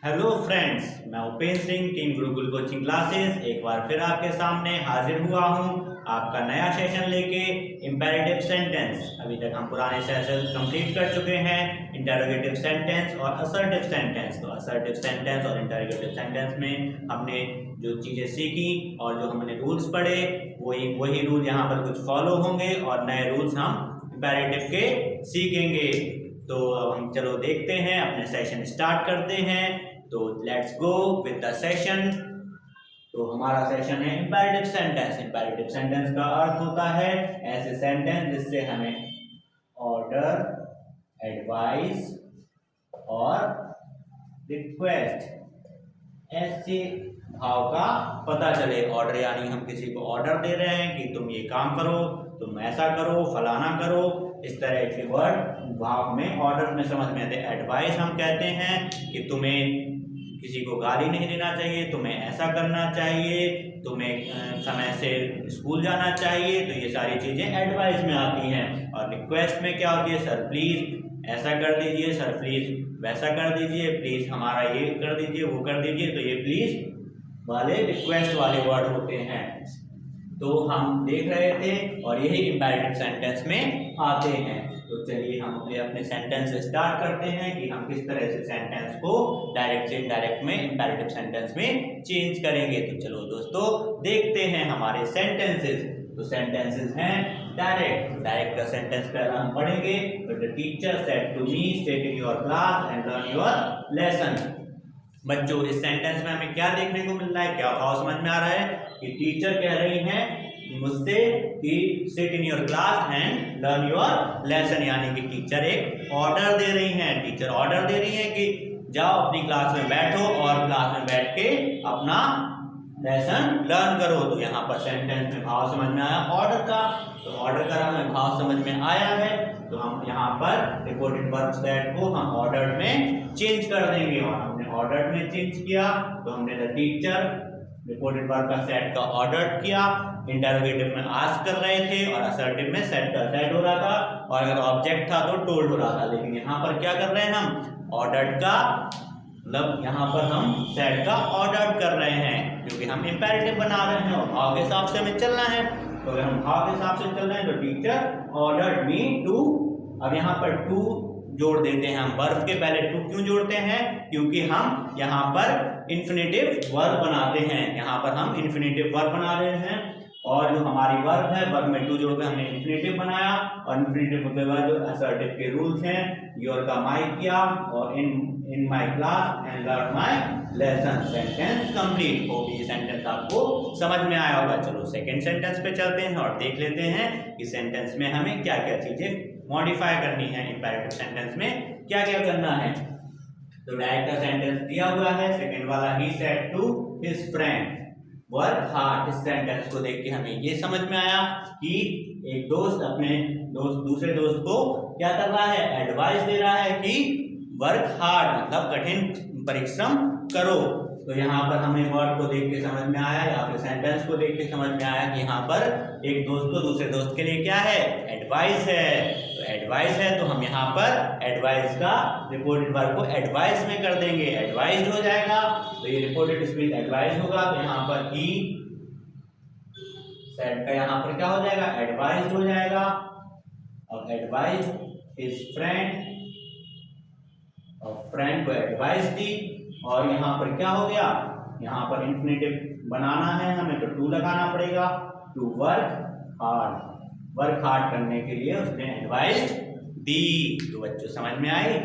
Hello friends, मैं Upendra Singh team Gurukul coaching classes एक बार फिर आपके सामने हाजिर हुआ हूं आपका नया सेशन लेके इंपेरेटिव सेंटेंस। अभी तक हम पुराने सेशन कंप्लीट कर चुके हैं, इंटरोगेटिव सेंटेंस और असर्टिव सेंटेंस। तो असर्टिव सेंटेंस और इंटरोगेटिव सेंटेंस में हमने जो चीज़ें सीखी और जो हमने रूल्स पढ़े वही रूल यहाँ पर कुछ फॉलो होंगे और नए रूल्स हम इंपेरेटिव के सीखेंगे। तो अब हम चलो देखते हैं, अपने सेशन स्टार्ट करते हैं। तो let's go with the session. तो हमारा सेशन है इंपेरेटिव सेंटेंस। इंपेरेटिव सेंटेंस का अर्थ होता है ऐसे सेंटेंस जिससे हमें ऑर्डर, एडवाइस और रिक्वेस्ट ऐसे भाव का पता चले। ऑर्डर यानी हम किसी को ऑर्डर दे रहे हैं कि तुम ये काम करो, तुम ऐसा करो, फलाना करो, इस तरह के वर्ड भाव में ऑर्डर में समझ में आते हैं। एडवाइस हम कहते हैं कि तुम्हें किसी को गाली नहीं देना चाहिए, तुम्हें ऐसा करना चाहिए, तुम्हें समय से स्कूल जाना चाहिए। तो ये सारी चीज़ें एडवाइस में आती हैं। और रिक्वेस्ट में क्या होती है? सर प्लीज़ ऐसा कर दीजिए, सर प्लीज़ वैसा कर दीजिए, प्लीज़ हमारा ये कर दीजिए, वो कर दीजिए। तो ये प्लीज़ वाले रिक्वेस्ट वाले वर्ड होते हैं। तो हम देख रहे थे और यही इंपेरेटिव सेंटेंस में आते हैं। तो चलिए हम अपने सेंटेंस स्टार्ट करते हैं कि हम किस तरह से सेंटेंस को डायरेक्ट से इनडायरेक्ट में इंपेरेटिव सेंटेंस में चेंज करेंगे। तो चलो दोस्तों देखते हैं हमारे सेंटेंसेस। तो सेंटेंसेस हैं डायरेक्ट। डायरेक्ट का सेंटेंस पहला हम पढ़ेंगे। तो the teacher said to me sit in your class and learn your lesson. बच्चों, इस सेंटेंस में हमें क्या देखने को मिल रहा है, क्या भाव समझ में आ रहा है कि टीचर कह रही हैं मुझसे कि seat in your class and learn your lesson, यानी कि टीचर एक ऑर्डर दे रही हैं। टीचर ऑर्डर दे रही हैं कि जाओ अपनी क्लास में बैठो और क्लास में बैठ के अपना लेसन लर्न करो। तो यहाँ पर सेंटेंस में भाव समझ में आया ऑर्डर का। तो ऑर्डर का हमें भाव समझ में आया है। तो हम यहाँ पर रिपोर्टेड वर्ब सेट को हम ऑर्डर में चेंज कर देंगे। और हमने ऑर्डर में चेंज किया तो हमने द टीचर रिपोर्टेड वर्ब का सेट का ऑर्डर किया। इंटरोगेटिव में आस्क कर रहे थे और असर्टिव में सेट का सेट हो रहा था, और अगर ऑब्जेक्ट था तो टोल्ड हो रहा था। लेकिन यहाँ पर क्या कर रहे हैं हम? ऑर्डर का मतलब यहाँ पर हम सेट का ऑर्डर कर रहे हैं, क्योंकि हम इंपेरेटिव बना रहे हैं और भाव के हिसाब से हमें चलना है। तो अगर हम भाव के हिसाब से चल रहे हैं तो टीचर ऑर्डर्ड मी टू। अब यहाँ पर टू जोड़ देते हैं हम। वर्ब के पहले टू क्यों जोड़ते हैं? क्योंकि हम यहाँ पर इन्फिनेटिव वर्ब बनाते हैं। यहाँ पर हम इन्फिनेटिव वर्ब बना रहे हैं और जो हमारी वर्ब है, वर्ब में टू जोड़कर हमने इन्फिनेटिव बनाया। और इन्फिनेटिव के बाद जो असर्टिव के रूल्स हैं, योर का माई किया और in my class and learn my lesson. Sentence complete हो गई। सेंटेंस आपको समझ में आया होगा। चलो सेकंड सेंटेंस पे चलते हैं और देख लेते हैं कि सेंटेंस में हमें क्या क्या चीजें मॉडिफाई करनी है। इंपेरेटिव सेंटेंस में क्या क्या करना है। तो डायरेक्ट का सेंटेंस दिया हुआ है। सेकंड वाला ही said to his friend work hard. इस सेंटेंस को देख के हमें ये समझ में आया कि एक दोस्त अपने दूसरे दोस्त को क्या कर रहा है? एडवाइस दे रहा है कि वर्क हार्ड मतलब कठिन परिश्रम करो। तो यहाँ पर हमें वर्ड को देख के समझ में आया या फिर सेंटेंस को देख के समझ में आया कि यहाँ पर एक दोस्त को दूसरे दोस्त के लिए क्या है? एडवाइस है। तो एडवाइस है तो हम यहाँ पर एडवाइस का रिपोर्टेड वर्ब को एडवाइस में कर देंगे, एडवाइस्ड हो जाएगा। तो ये रिपोर्टेड स्पीच एडवाइस होगा। तो यहाँ पर ही सेड का यहाँ पर क्या हो जाएगा? एडवाइस्ड हो जाएगा। और एडवाइस हिज फ्रेंड, और फ्रेंड को एडवाइस दी। और यहाँ पर क्या हो गया? यहाँ पर इन्फिनेटिव बनाना है हमें तो टू लगाना पड़ेगा। To work hard, work hard करने के लिए उसने एडवाइस दी। तो बच्चों समझ में आई।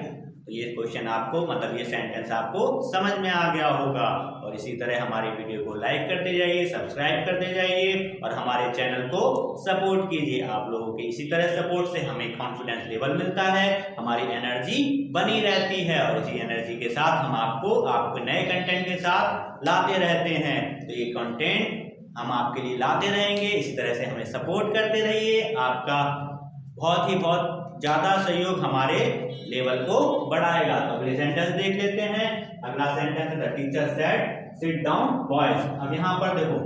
तो ये क्वेश्चन आपको मतलब ये सेंटेंस आपको समझ में आ गया होगा। और इसी तरह हमारी वीडियो को लाइक करते जाइए, सब्सक्राइब करते जाइए और हमारे चैनल को सपोर्ट कीजिए। आप लोगों के इसी तरह सपोर्ट से हमें कॉन्फिडेंस लेवल मिलता है, हमारी एनर्जी बनी रहती है और इसी एनर्जी के साथ हम आपको नए कंटेंट के साथ लाते रहते हैं। तो ये कंटेंट हम आपके लिए लाते रहेंगे। इसी तरह से हमें सपोर्ट करते रहिए। आपका बहुत ज़्यादा सहयोग हमारे लेवल को बढ़ाएगा। तो अगले सेंटेंस देख लेते हैं। अगला सेंटेंस है the teacher said sit down boys. अब यहाँ पर देखो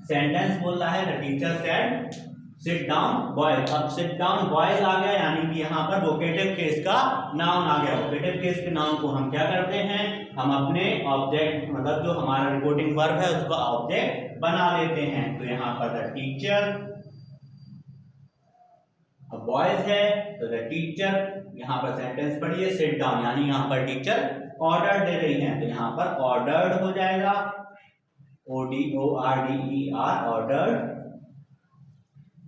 सेंटेंस बोल रहा है the teacher said sit down boys. अब सिट डाउन बॉयज आ गया, यानी कि यहाँ पर वोकेटिव केस का नाउन आ गया। वोकेटिव केस के नाउन को हम क्या करते हैं, हम अपने ऑब्जेक्ट मतलब जो हमारा रिपोर्टिंग वर्ब है उसका ऑब्जेक्ट बना लेते हैं। तो यहाँ पर द टीचर, अब बॉयज है तो द टीचर, यहाँ पर सेंटेंस पढ़िए सिट डाउन, यानी यहाँ पर टीचर ऑर्डर दे रही है, तो यहाँ पर ऑर्डर्ड हो जाएगा, ORDER, ordered.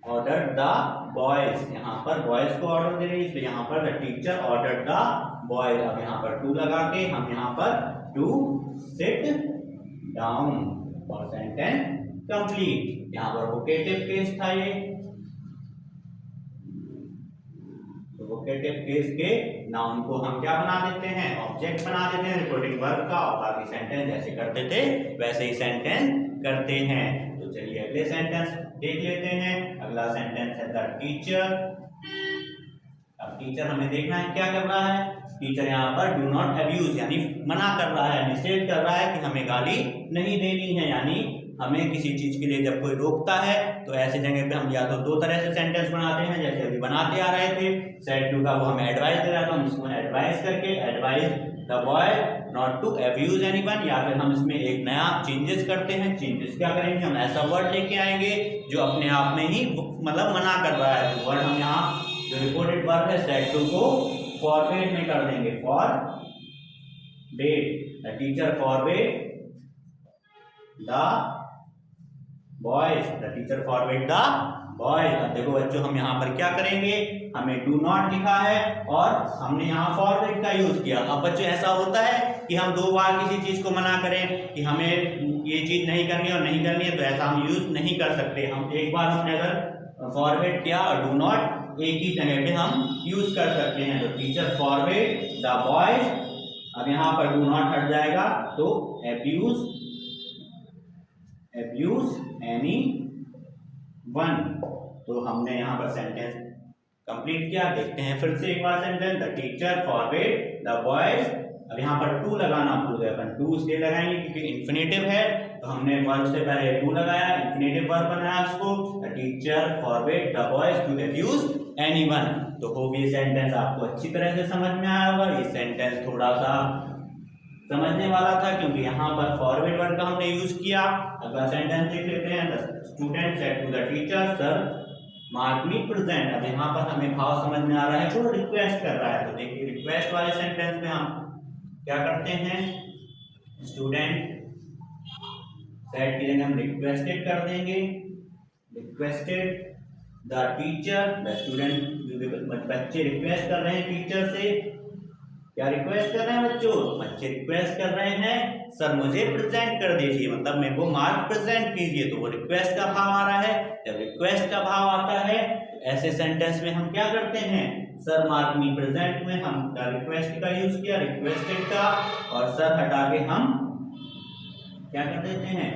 Order the boys, यहाँ पर बॉयज को ऑर्डर दे रही है, तो यहाँ पर the teacher order the boys. अब यहाँ पर टू लगा के हम यहाँ पर टू सिट डाउन और सेंटेंस कंप्लीट। यहाँ पर वोकेटिव केस था ये, तो वोकेटिव केस के नाउन को हम क्या बना देते हैं, ऑब्जेक्ट बना देते हैं रिपोर्टिंग वर्ब का, और बाकी सेंटेंस जैसे करते थे वैसे ही सेंटेंस करते हैं। तो चलिए अगले सेंटेंस देख लेते हैं। अगला सेंटेंस है द टीचर। अब टीचर हमें देखना है क्या कर रहा है, टीचर यहाँ पर डू नॉट अब्यूज यानी मना कर रहा है, निषेध कर रहा है कि हमें गाली नहीं देनी है। यानी हमें किसी चीज के लिए जब कोई रोकता है तो ऐसे जगह पे हम या तो दो तरह से सेंटेंस बनाते हैं, जैसे अभी बनाते आ रहे थे सेट टू का, वो हमें एडवाइस दे रहा था, हम इसको एडवाइस करके advice the boy not to abuse anyone, या फिर हम इसमें एक नया चेंजेस करते हैं। चेंजेस क्या करेंगे, हम ऐसा वर्ड लेके आएंगे जो अपने आप में ही मतलब मना कर रहा है। तो वर्ड हम यहाँ जो रिपोर्टेड वर्ड है सेट टू को फॉरबेड में कर देंगे, forbade, the teacher forbade the boys, the teacher forbade the boys. अब देखो बच्चों हम यहाँ पर क्या करेंगे, हमें डू नॉट लिखा है और हमने यहाँ फॉरबेड का यूज किया। अब बच्चों ऐसा होता है कि हम दो बार किसी चीज को मना करें कि हमें ये चीज नहीं करनी और नहीं करनी है, तो ऐसा हम यूज नहीं कर सकते। हम एक बार हमने अगर फॉरबेड किया और डू नॉट एक ही जगह पे हम यूज कर सकते हैं। तो टीचर फॉरबेड द बॉयज, अब यहाँ पर डू नॉट हट जाएगा तो अब्यूज एनी वन। तो हमने यहाँ पर सेंटेंस कंप्लीट किया। देखते हैं फिर से एक बार sentence, the teacher forbade the boys. अब यहाँ पर टू लगाना भूल गए अपन, टू इसलिए लगाएंगे क्योंकि इन्फिनेटिव है, तो हमने वर्ब से पहले टू लगाया, इन्फिनेटिव वर्ब बनाया उसको, the teacher forbade the boys to abuse anyone. तो हो गई सेंटेंस, आपको अच्छी तरह से समझ में आया होगा। ये सेंटेंस थोड़ा सा समझने वाला था क्योंकि यहाँ पर फॉरवर्ड वर्ड का हमने यूज किया। अगला सेंटेंस देख लेते हैं, the student said to the teacher sir mark me present. अब यहाँ पर हमें भाव समझ में आ रहा है, तो रिक्वेस्ट कर रहा है। तो देखिए रिक्वेस्ट वाले सेंटेंस में हम क्या करते हैं, स्टूडेंट सेड की जगह हम रिक्वेस्टेड कर देंगे, requested the teacher, the student, बच्चे रिक्वेस्ट कर रहे हैं टीचर से। क्या रिक्वेस्ट कर रहे हैं बच्चों, बच्चे रिक्वेस्ट कर रहे हैं सर मुझे प्रेजेंट कर दीजिए, मतलब मेरे को मार्क प्रेजेंट कीजिए। तो वो रिक्वेस्ट का भाव आ रहा है। जब रिक्वेस्ट का भाव आता है तो ऐसे सेंटेंस में हम क्या करते हैं, सर मार्क मी प्रेजेंट में हम रिक्वेस्ट का यूज किया, रिक्वेस्टेड का, और सर हटा के हम क्या कर देते हैं,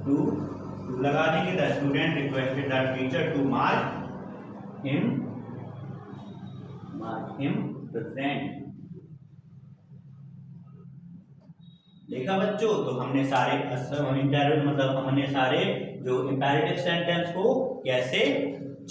टू लगा देंगे। The student requested the teacher to mark him present. देखा बच्चों, तो हमने सारे मतलब हमने सारे जो इंपेरेटिव सेंटेंस को कैसे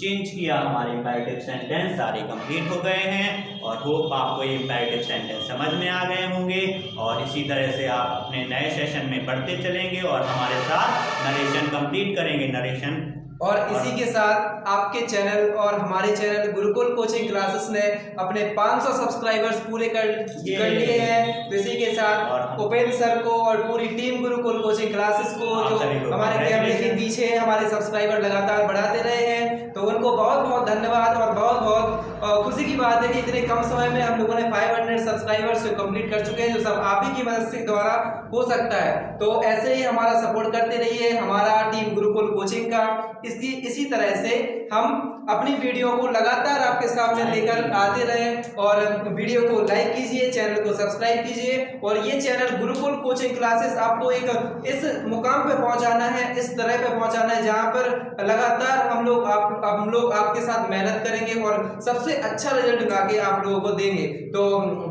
चेंज किया। हमारे इंपेरेटिव सेंटेंस सारे कंप्लीट हो गए हैं और होप आपको ये इंपेरेटिव सेंटेंस समझ में आ गए होंगे। और इसी तरह से आप अपने नए सेशन में पढ़ते चलेंगे और हमारे साथ नरेशन कंप्लीट करेंगे, नरेशन। और इसी के साथ आपके चैनल और हमारे चैनल गुरुकुल कोचिंग क्लासेस ने अपने 500 सब्सक्राइबर्स पूरे कर लिए हैं। तो इसी के साथ उपेंद्र सर को और पूरी टीम गुरुकुल कोचिंग क्लासेस को, जो हमारे कैमरे के पीछे हमारे सब्सक्राइबर लगातार बढ़ाते रहे हैं, तो उनको बहुत बहुत धन्यवाद। और बहुत बहुत खुशी की बात है कि इतने कम समय में हम लोगों ने 500 सब्सक्राइबर्स को कंप्लीट कर चुके हैं, जो सब आप ही की मदद से द्वारा हो सकता है। तो ऐसे ही हमारा सपोर्ट करते रहिए, हमारा टीम गुरुकुल कोचिंग का। इसी तरह से हम अपनी वीडियो को लगातार आपके सामने लेकर आते रहें। और वीडियो को लाइक कीजिए, चैनल को सब्सक्राइब कीजिए। और ये चैनल गुरुकुल कोचिंग क्लासेस आपको एक इस मुकाम पे पहुंचाना है, इस तरह पे पहुंचाना है जहां पर लगातार हम लोग आप हम लोग आपके साथ मेहनत करेंगे और सबसे अच्छा रिजल्ट ला के आप लोगों को देंगे। तो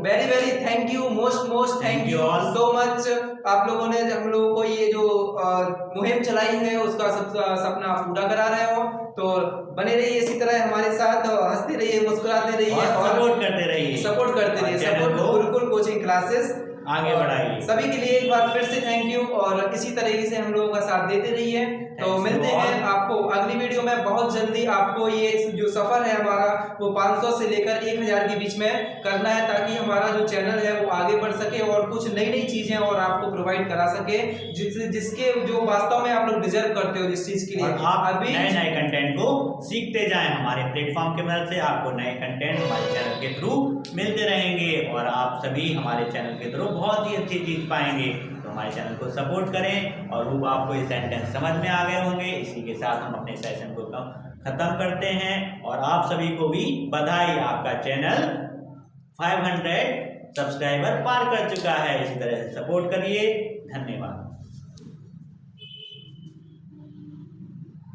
very very thank you, most thank you so much. आप लोगों ने हम लोगों को ये जो मुहिम चलाई है उसका सपना पूरा करा रहे हो, तो बने रहिए इसी तरह हमारे साथ, हंसते रहिए, मुस्कुराते रहिए और सपोर्ट करते रहिए, सपोर्ट गुरुकुल कोचिंग क्लासेस आगे बढ़ाइए। सभी के लिए एक बार फिर से थैंक यू, और इसी तरीके से हम लोगों का साथ देते रहिए। तो मिलते हैं आपको अगली वीडियो में बहुत जल्दी। आपको ये जो सफर है हमारा वो 500 से लेकर 1000 के बीच में करना है, ताकि हमारा जो चैनल है वो आगे बढ़ सके और कुछ नई नई चीजें और आपको प्रोवाइड करा सके, जिसके जो वास्तव में आप लोग डिजर्व करते हो जिस चीज के लिए। आप अभी नए नए कंटेंट को सीखते जाएं, हमारे प्लेटफॉर्म की मदद से आपको नए कंटेंट हमारे चैनल के थ्रू मिलते रहेंगे और आप सभी हमारे चैनल के थ्रू बहुत ही अच्छी चीज पाएंगे। तो हमारे चैनल को सपोर्ट करें, और वो आपको ये सेंटेंस समझ में आ गए होंगे। इसी के साथ हम अपने सेशन को खत्म करते हैं, और आप सभी को भी बधाई, आपका चैनल 500 सब्सक्राइबर पार कर चुका है। इसी तरह से सपोर्ट करिए। धन्यवाद।